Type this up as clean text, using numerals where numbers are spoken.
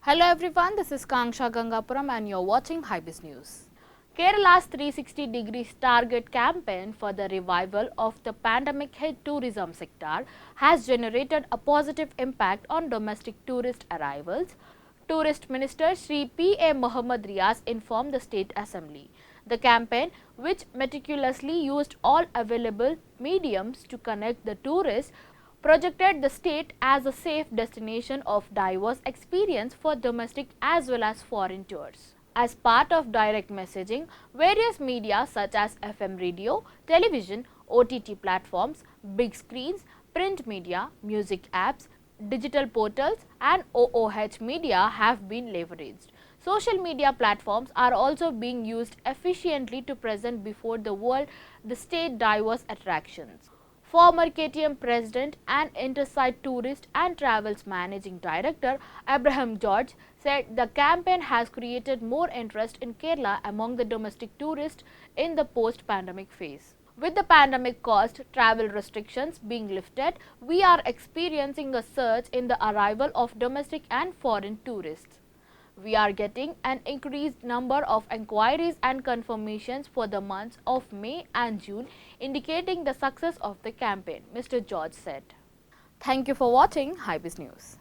Hello everyone, this is Kanksha Gangapuram and you're watching Hybiz News. Kerala's 360 degrees target campaign for the revival of the pandemic-hit tourism sector has generated a positive impact on domestic tourist arrivals. Tourist Minister Shri P.A. Mohamed Riyas informed the State Assembly. The campaign, which meticulously used all available mediums to connect the tourists, projected the state as a safe destination of diverse experience for domestic as well as foreign tours. As part of direct messaging, various media such as FM radio, television, OTT platforms, big screens, print media, music apps, digital portals and OOH media have been leveraged. Social media platforms are also being used efficiently to present before the world the state diverse attractions. Former KTM President and Intersight Tourist and Travels Managing Director Abraham George said the campaign has created more interest in Kerala among the domestic tourists in the post-pandemic phase. With the pandemic-caused travel restrictions being lifted, we are experiencing a surge in the arrival of domestic and foreign tourists. We are getting an increased number of inquiries and confirmations for the months of May and June, indicating the success of the campaign, Mr. George said. Thank you for watching Hybiz News.